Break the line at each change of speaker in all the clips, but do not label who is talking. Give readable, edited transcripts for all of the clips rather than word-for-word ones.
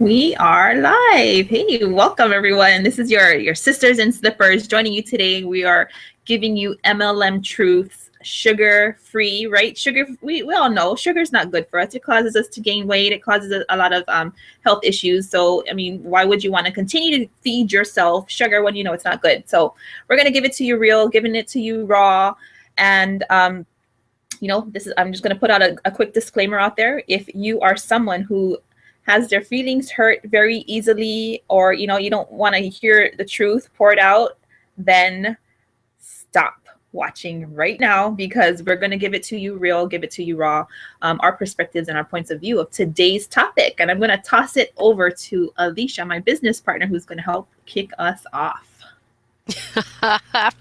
We are live. Hey, welcome everyone. This is your sisters in slippers joining you today. We are giving you MLM truths, sugar free, right? Sugar, we all know sugar's not good for us. It causes us to gain weight. It causes a lot of health issues. So, I mean, why would you want to continue to feed yourself sugar when you know it's not good? So we're going to give it to you real, giving it to you raw. And, you know, I'm just going to put out a quick disclaimer out there. If you are someone who has their feelings hurt very easily, or you know, you don't want to hear the truth poured out, then stop watching right now, because we're going to give it to you real, give it to you raw, our perspectives and our points of view of today's topic. And I'm going to toss it over to Alicia, my business partner, who's going to help kick us off.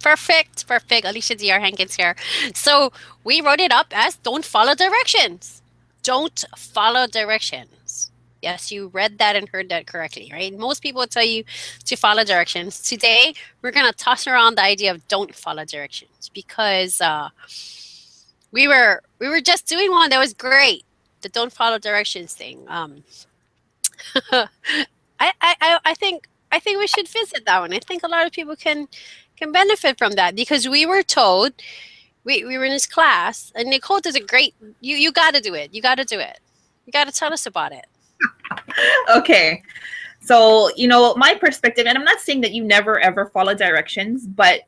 Perfect. Alicia DR Hankins here. So we wrote it up as don't follow directions. Don't follow directions. Yes, you read that and heard that correctly, right? Most people tell you to follow directions. Today, we're going to toss around the idea of don't follow directions, because we were just doing one that was great, the don't follow directions thing. I think we should visit that one. I think a lot of people can benefit from that, because we were told, we were in this class, and Nicole does a great, you got to do it. You got to do it. You got to tell us about it.
Okay. So, you know, my perspective, and I'm not saying that you never ever follow directions, but,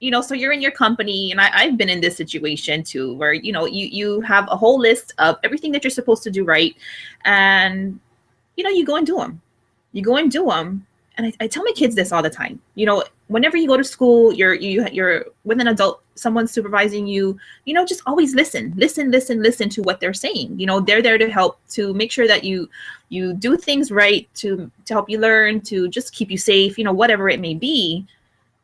you know, so you're in your company, and I've been in this situation too, where, you know, you have a whole list of everything that you're supposed to do right. And, you know, you go and do them. You go and do them. And I tell my kids this all the time. You know, whenever you go to school, you're with an adult, someone supervising you, you know, just always listen to what they're saying. You know, they're there to help, to make sure that you do things right, to help you learn, to just keep you safe, you know, whatever it may be.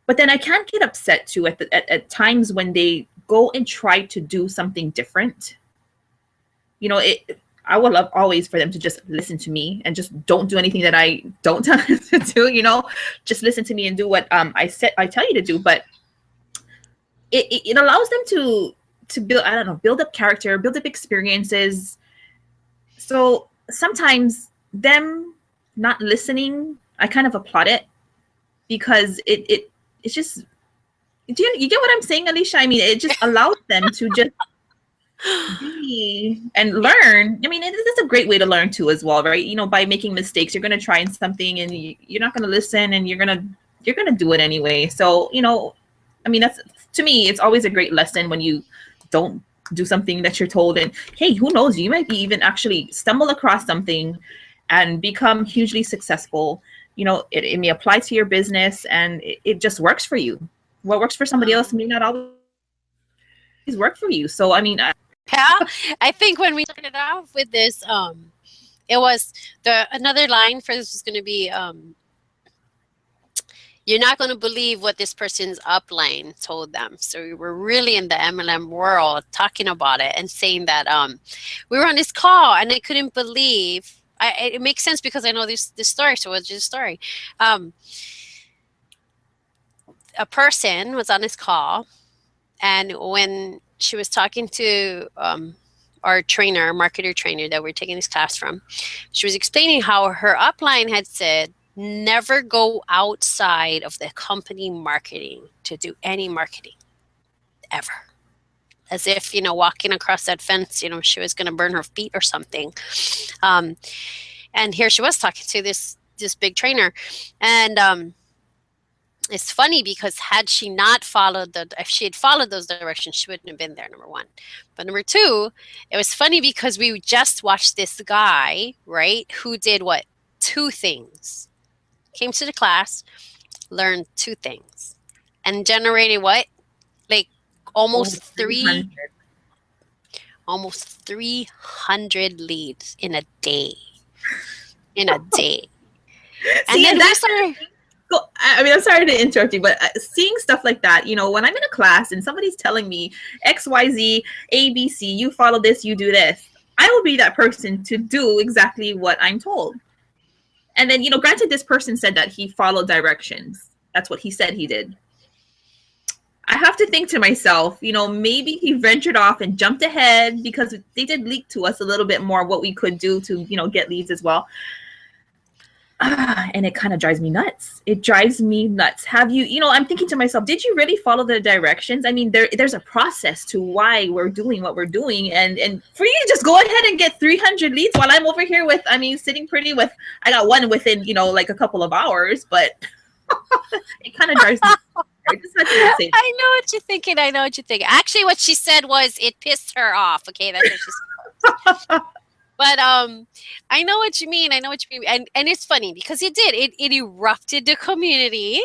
But then I can't get upset too at times when they go and try to do something different. You know, I would love always for them to just listen to me and just don't do anything that I don't tell them to do, you know, just listen to me and do what I tell you to do. But it allows them to build, I don't know, build up character, build up experiences. So sometimes them not listening, I kind of applaud it, because it's just, you get what I'm saying, Alicia? I mean, it just allows them to just be and learn. I mean, it's a great way to learn too as well, right? You know, by making mistakes, you're going to try something and you're not going to listen, and you're going to do it anyway. So, you know, I mean, that's, to me, it's always a great lesson when you don't do something that you're told, and hey, who knows, you might be even actually stumble across something and become hugely successful. You know, it may apply to your business, and it just works for you. What works for somebody else may not always work for you. So, I mean,
yeah, I think when we started off with this, it was another line for this was going to be, you're not going to believe what this person's upline told them. So we were really in the MLM world talking about it and saying that we were on this call, and I couldn't believe. It makes sense because I know this story. So it's just a story. A person was on this call, and when she was talking to our trainer, marketer trainer that we're taking this class from, she was explaining how her upline had said, never go outside of the company marketing to do any marketing, ever. As if, you know, walking across that fence, you know, she was going to burn her feet or something. And here she was talking to this big trainer. And it's funny because if she had followed those directions, she wouldn't have been there, number one. But number two, it was funny because we just watched this guy, right, who did what? 2 things. Came to the class, learned 2 things, and generated what? Like almost 300 leads in a day. In a day. And
see,
then
we started. I mean, I'm sorry to interrupt you, but seeing stuff like that, you know, when I'm in a class and somebody's telling me XYZ, ABC, you follow this, you do this, I will be that person to do exactly what I'm told. And then, you know, granted, this person said that he followed directions. That's what he said he did. I have to think to myself, maybe he ventured off and jumped ahead, because they did leak to us a little bit more what we could do to, get leads as well. And it kind of drives me nuts. It drives me nuts. Have you, I'm thinking to myself, did you really follow the directions? I mean, there's a process to why we're doing what we're doing. And for you to just go ahead and get 300 leads while I'm over here sitting pretty with, I got one within, like a couple of hours, but it kind of drives me. I
know what you're thinking. Actually, what she said was it pissed her off. Okay, that's what she said. But I know what you mean. And it's funny because it did. It erupted the community.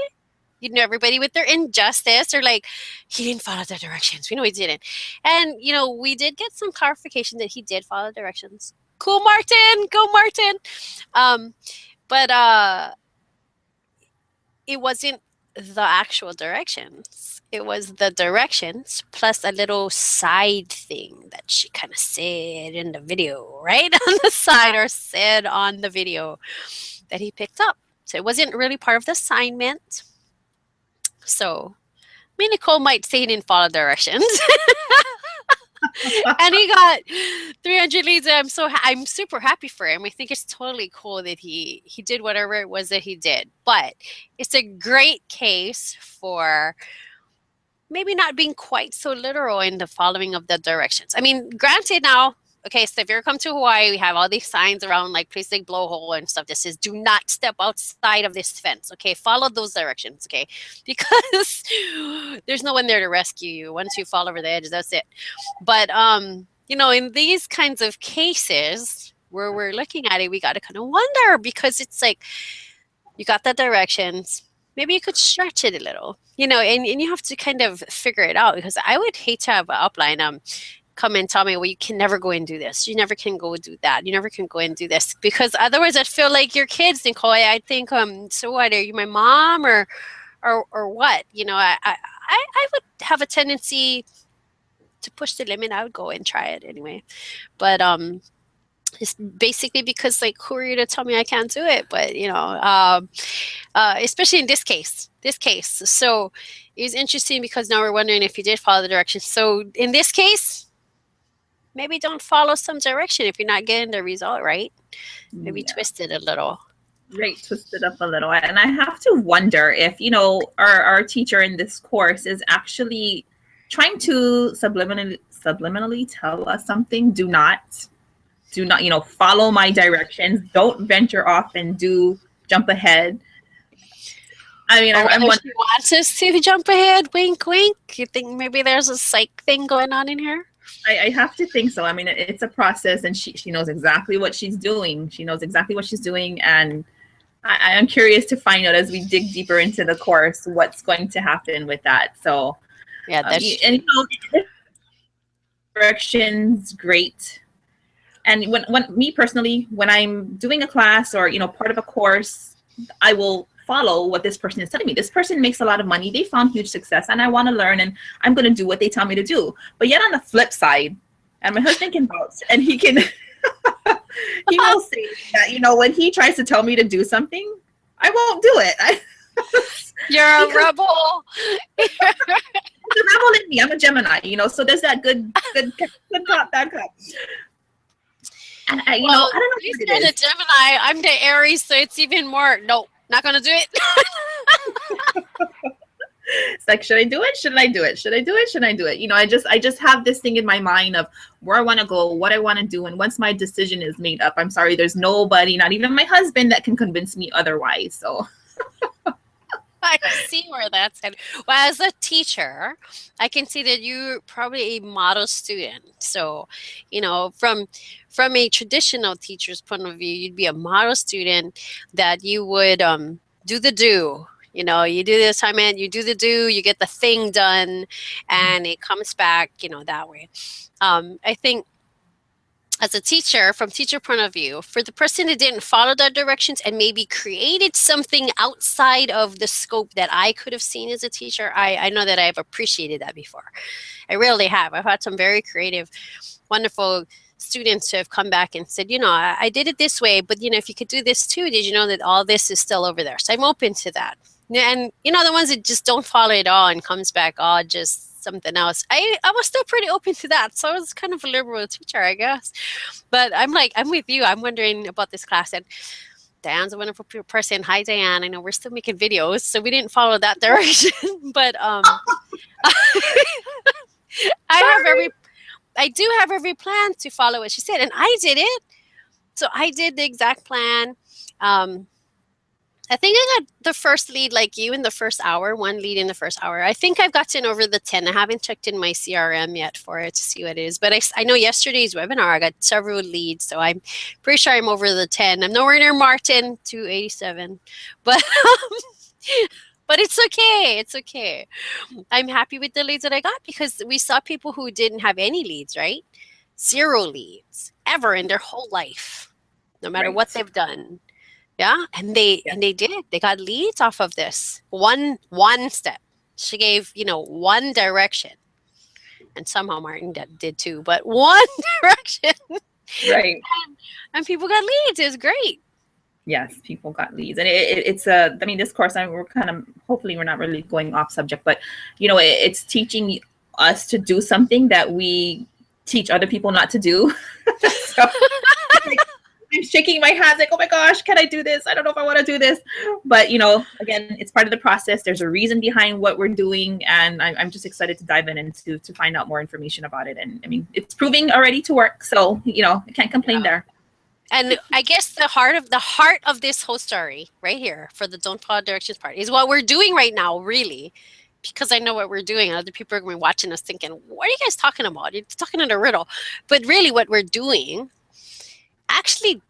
Everybody with their injustice, or like, he didn't follow the directions. We know he didn't. And, we did get some clarification that he did follow directions. Cool, Martin. Go, Martin. But it wasn't the actual directions. It was the directions plus a little side thing that she kind of said in the video, right on the side, or said on the video that he picked up. So it wasn't really part of the assignment. So, Nicole might say he didn't follow directions. And he got 300 leads. And I'm super happy for him. I think it's totally cool that he did whatever it was that he did. But it's a great case for maybe not being quite so literal in the following of the directions. I mean, granted now, okay, so if you come to Hawaii, we have all these signs around, like place like blowhole and stuff that says, do not step outside of this fence. Okay, follow those directions, okay? Because there's no one there to rescue you. Once you fall over the edge, that's it. But, in these kinds of cases where we're looking at it, we got to kind of wonder, because it's like, you got the directions. Maybe you could stretch it a little, and you have to kind of figure it out, because I would hate to have an upline come and tell me, well, you can never go and do this. You never can go do that. You never can go and do this, because otherwise I'd feel like your kids, Nicole. I think, so what, are you my mom or what? I would have a tendency to push the limit. I would go and try it anyway. But, it's basically because, like, who are you to tell me I can't do it? But, especially in this case. So it's interesting because now we're wondering if you did follow the directions. So in this case, maybe don't follow some direction if you're not getting the result right. Maybe twist it a little.
Right, twist it up a little. And I have to wonder if, our teacher in this course is actually trying to subliminally tell us something. Do not, follow my directions. Don't venture off and jump ahead. I mean, I'm wondering.
She wants us to jump ahead. Wink, wink. You think maybe there's a psych thing going on in here?
I have to think so. I mean, it's a process, and she knows exactly what she's doing. And I'm curious to find out, as we dig deeper into the course, what's going to happen with that. So,
yeah, that's
and directions, great. And when me personally, when I'm doing a class or part of a course, I will follow what this person is telling me. This person makes a lot of money. They found huge success, and I want to learn, and I'm going to do what they tell me to do. But yet on the flip side, and my husband can vouch, and he can, he will say that, when he tries to tell me to do something, I won't do it.
You're a rebel.
There's a rebel in me. I'm a Gemini, so there's that good cop, bad cop. And I don't know.
You're the Gemini. I'm the Aries, so it's even more. Nope. Not gonna do it.
It's like, should I do it? Shouldn't I do it? Should I do it? Shouldn't I do it? I just have this thing in my mind of where I want to go, what I want to do, and once my decision is made up, I'm sorry, there's nobody, not even my husband, that can convince me otherwise. So
I see where that's headed. Well, as a teacher, I can see that you're probably a model student. So, from a traditional teacher's point of view, you'd be a model student that you would do the do. You do the assignment, you do the do, you get the thing done, and it comes back, that way. I think as a teacher, from teacher point of view, for the person that didn't follow the directions and maybe created something outside of the scope that I could have seen as a teacher, I know that I've appreciated that before. I really have. I've had some very creative, wonderful students who have come back and said, I did it this way, but if you could do this too, did you know that all this is still over there? So I'm open to that. Yeah, and you know, the ones that just don't follow it all and comes back all just something else. I was still pretty open to that. So I was kind of a liberal teacher, I guess. But I'm like, I'm with you. I'm wondering about this class. And Diane's a wonderful person. Hi, Diane. I know we're still making videos, so we didn't follow that direction. But I do have every plan to follow what she said, and I did it. So I did the exact plan. I think I got the first lead like you in the first hour, one lead in the first hour. I think I've gotten over the 10. I haven't checked in my CRM yet for it to see what it is. But I know yesterday's webinar, I got several leads. So I'm pretty sure I'm over the 10. I'm nowhere near Martin, 287. But, but it's okay. It's okay. I'm happy with the leads that I got because we saw people who didn't have any leads, right? 0 leads ever in their whole life, no matter what they've done. Yeah, and they did. They got leads off of this one step. She gave, you know, one direction, and somehow Martin did too. But one direction,
right?
And people got leads. It was great.
Yes, people got leads, and it's a. I mean, this course, we're kind of, hopefully, we're not really going off subject, but you know, it's teaching us to do something that we teach other people not to do. So, I'm shaking my hands like, oh my gosh, can I do this? I don't know if I want to do this. But, you know, again, it's part of the process. There's a reason behind what we're doing. And I'm just excited to dive in and to find out more information about it. And I mean, it's proving already to work. So, you know, I can't complain there.
And I guess the heart of this whole story right here for the Don't Follow Directions part is what we're doing right now, really. Because I know what we're doing. Other people are going to be watching us thinking, what are you guys talking about? You're talking in a riddle. But really what we're doing actually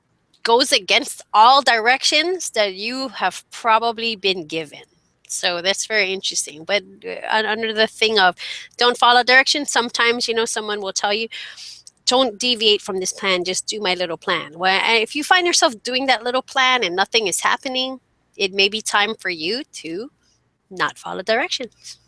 goes against all directions that you have probably been given. So that's very interesting. But under the thing of don't follow directions, sometimes, you know, someone will tell you, don't deviate from this plan, just do my little plan. Well, if you find yourself doing that little plan and nothing is happening, it may be time for you to not follow directions.